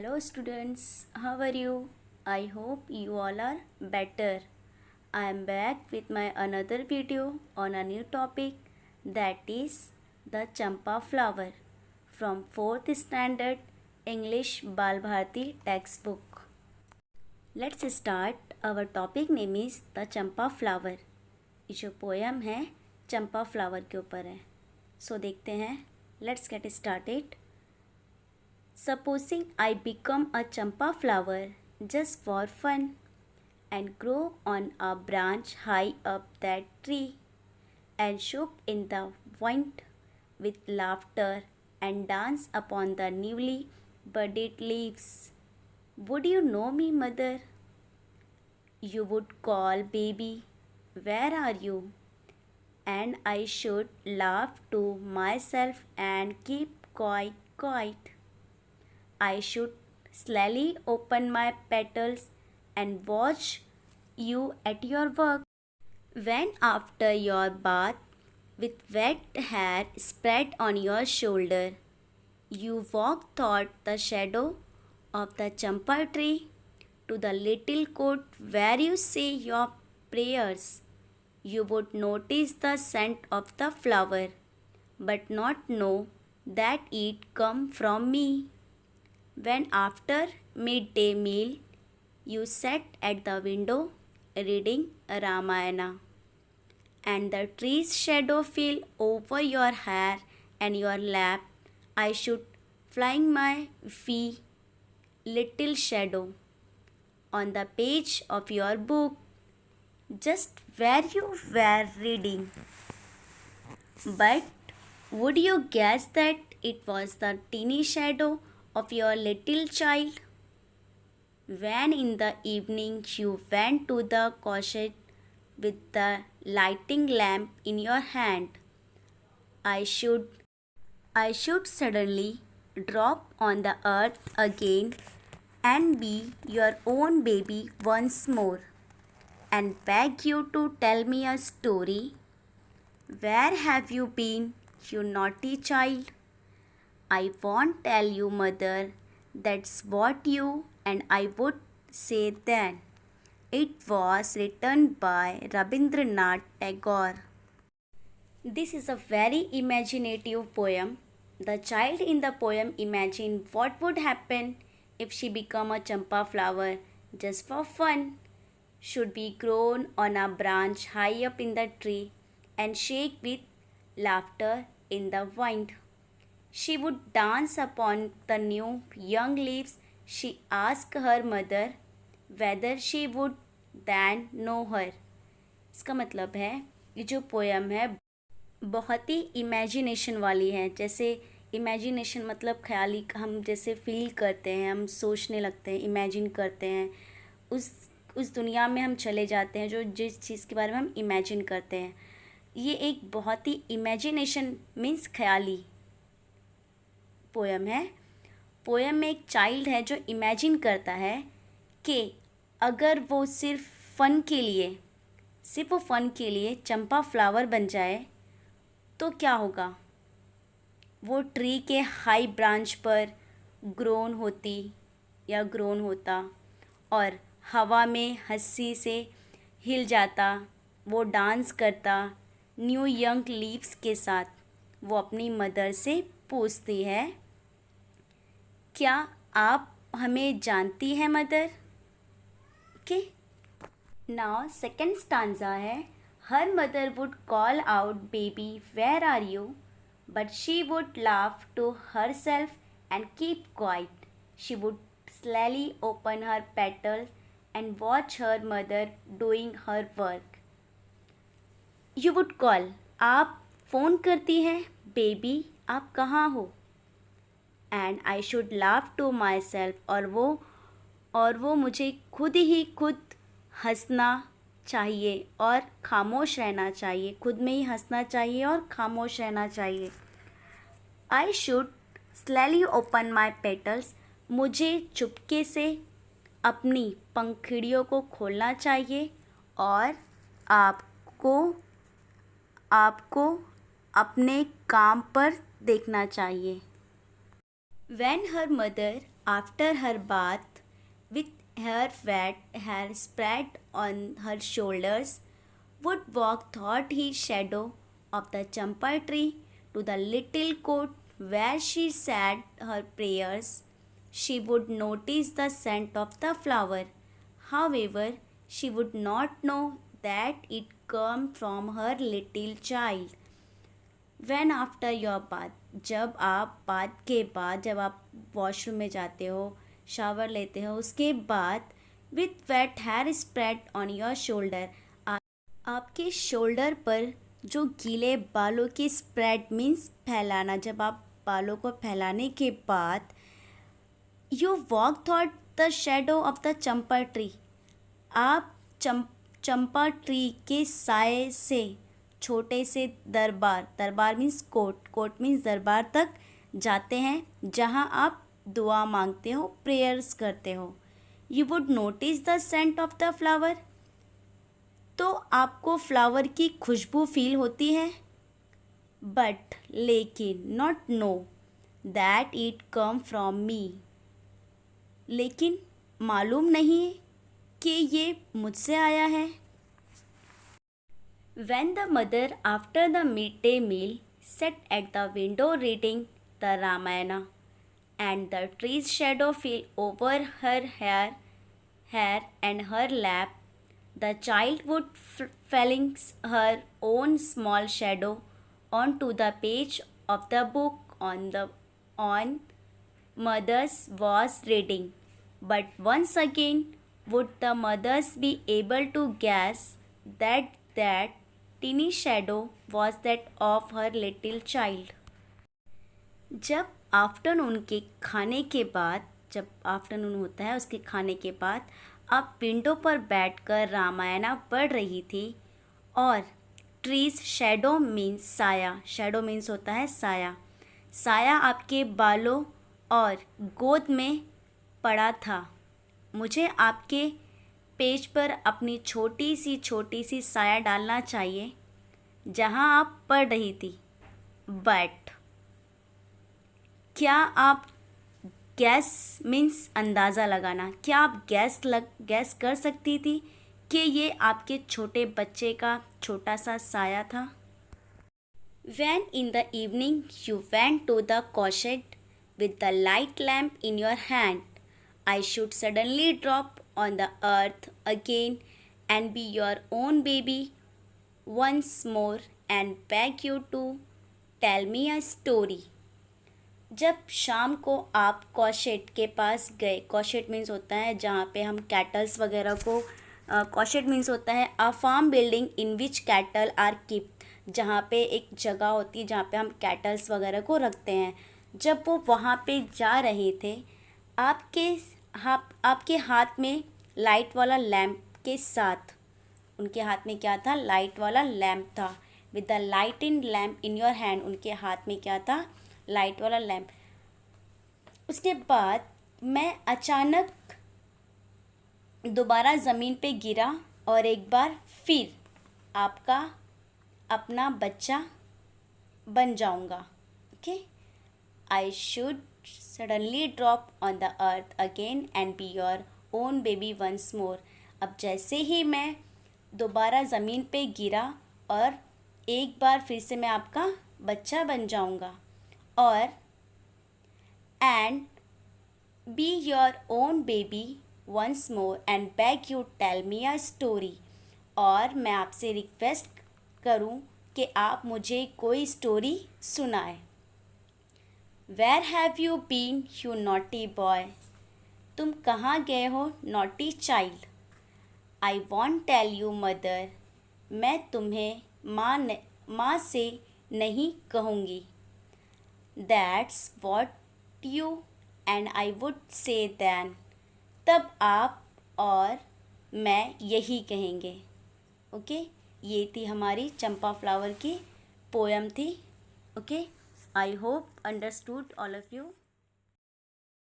Hello students, how are you? I hope you all are better. I am back with my another video on a new topic, that is the champa flower from 4th standard English Bal Bharati textbook. Let's start. Our topic name is the champa flower. ये जो poem है चंपा flower के ऊपर है. सो देखते हैं. Let's get started. Supposing I become a champa flower just for fun and grow on a branch high up that tree and shook in the wind with laughter and dance upon the newly budded leaves. Would you know me, mother? You would call, baby, where are you? And I should laugh to myself and keep quiet. I should slowly open my petals and watch you at your work. When after your bath, with wet hair spread on your shoulder, you walk toward the shadow of the champa tree to the little court where you say your prayers, you would notice the scent of the flower, but not know that it come from me. When after midday meal you sat at the window reading Ramayana, and the tree's shadow fell over your hair and your lap, I should fling my fee, little shadow, on the page of your book, just where you were reading. But would you guess that it was the teeny shadow of your little child? When in the evening you went to the cottage with the lighting lamp in your hand, I should suddenly drop on the earth again and be your own baby once more and beg you to tell me a story. Where have you been, you naughty child? I won't tell you, mother, that's what you and I would say then. It was written by Rabindranath Tagore. This is a very imaginative poem. The child in the poem imagined what would happen if she become a champa flower just for fun. Should be grown on a branch high up in the tree and shake with laughter in the wind. She would dance upon the new young leaves. She asked her mother whether she would then know her. इसका मतलब है ये जो poem है बहुत ही imagination वाली है. जैसे इमेजिनेशन मतलब ख्याली, हम जैसे फील करते हैं, हम सोचने लगते हैं, इमेजिन करते हैं, उस दुनिया में हम चले जाते हैं जो जिस चीज़ के बारे में हम इमेजिन करते हैं. ये एक बहुत ही इमेजिनेशन मीन्स ख्याली पोयम है. पोयम में एक चाइल्ड है जो इमेजिन करता है कि अगर वो सिर्फ वो फ़न के लिए चंपा फ्लावर बन जाए तो क्या होगा. वो ट्री के हाई ब्रांच पर ग्रोन होता और हवा में हंसी से हिल जाता. वो डांस करता न्यू यंग लीव्स के साथ. वो अपनी मदर से पूछती है, क्या आप हमें जानती हैं mother? Okay. Now second stanza है. Her mother would call out, baby where are you? But she would laugh to herself and keep quiet. She would slowly open her petal and watch her mother doing her work. You would call, आप phone करती हैं, baby आप कहाँ हो? And I should laugh to myself, और वो मुझे खुद हंसना चाहिए और खामोश रहना चाहिए. खुद में ही हंसना चाहिए और खामोश रहना चाहिए. I should slowly open my petals, मुझे चुपके से अपनी पंखुड़ियों को खोलना चाहिए और आपको अपने काम पर देखना चाहिए. When her mother after her bath, with her wet hair spread on her shoulders, would walk thought his shadow of the champa tree to the little court where she said her prayers. She would notice the scent of the flower. However, she would not know that it came from her little child. When after your bath, जब आप bath के बाद, जब आप washroom में जाते हो, shower लेते हो, उसके बाद with wet hair spread on your shoulder, आपके शोल्डर पर जो गीले बालों की स्प्रेड मीन्स फैलाना, जब आप बालों को फैलाने के बाद you walk thought the shadow of the Champa tree, आप चंपा ट्री के साए से छोटे से दरबार, दरबार मीन्स कोर्ट, कोर्ट मीन्स दरबार तक जाते हैं जहां आप दुआ मांगते हो, प्रेयर्स करते हो. You would notice the scent of the flower, तो आपको फ्लावर की खुशबू फील होती है. बट लेकिन not know that it come from me, लेकिन मालूम नहीं है कि ये मुझसे आया है. When the mother after the midday meal sat at the window reading the Ramayana, and the tree's shadow fell over her hair and her lap, the child would fling her own small shadow onto the page of the book on mother's was reading. But once again would the mothers be able to guess that teeny shadow was that of her little child. जब afternoon के खाने के बाद, जब afternoon होता है उसके खाने के बाद आप विंडो पर बैठकर रामायणा पढ़ रही थी और ट्रीज शेडो मीन्स साया, शेडो मीन्स होता है साया, साया आपके बालों और गोद में पड़ा था. मुझे आपके पेज पर अपनी छोटी सी साया डालना चाहिए जहां आप पढ़ रही थी. बट क्या आप गैस मीन्स अंदाज़ा लगाना, क्या आप गैस कर सकती थी कि ये आपके छोटे बच्चे का छोटा सा साया था. When in the evening you went to the cottage with the light lamp in your hand, I should suddenly drop on the earth again and be your own baby once more and beg you to tell me a story. जब शाम को आप कॉशेट के पास गए, कॉशेट means होता है जहाँ पे हम कैटल्स वगैरह को, कॉशेट मीन्स होता है a farm building in which cattle are kept, जहाँ पे एक जगह होती है जहाँ पे हम कैटल्स वगैरह को रखते हैं. जब वो वहाँ पे जा रहे थे, आपके हाथ में लाइट वाला लैम्प के साथ, उनके हाथ में क्या था, लाइट वाला लैम्प था. With the light in lamp in your hand, उनके हाथ में क्या था, लाइट वाला लैम्प. उसके बाद मैं अचानक दोबारा ज़मीन पे गिरा और एक बार फिर आपका अपना बच्चा बन जाऊंगा. Okay, I should suddenly drop on the earth again and be your own baby once more. अब जैसे ही मैं दोबारा ज़मीन पे गिरा और एक बार फिर से मैं आपका बच्चा बन जाऊंगा. और and be your own baby once more and beg you tell me a story. और मैं आपसे रिक्वेस्ट करूं कि आप मुझे कोई स्टोरी सुनाए. Where have you been you naughty boy, तुम कहाँ गए हो naughty child. I want tell you mother, मैं तुम्हें माँ से नहीं कहूँगी. That's what you and I would say then, तब आप और मैं यही कहेंगे. ओके, ये थी हमारी चंपा फ्लावर की पोएम थी. Okay, I hope understood all of you.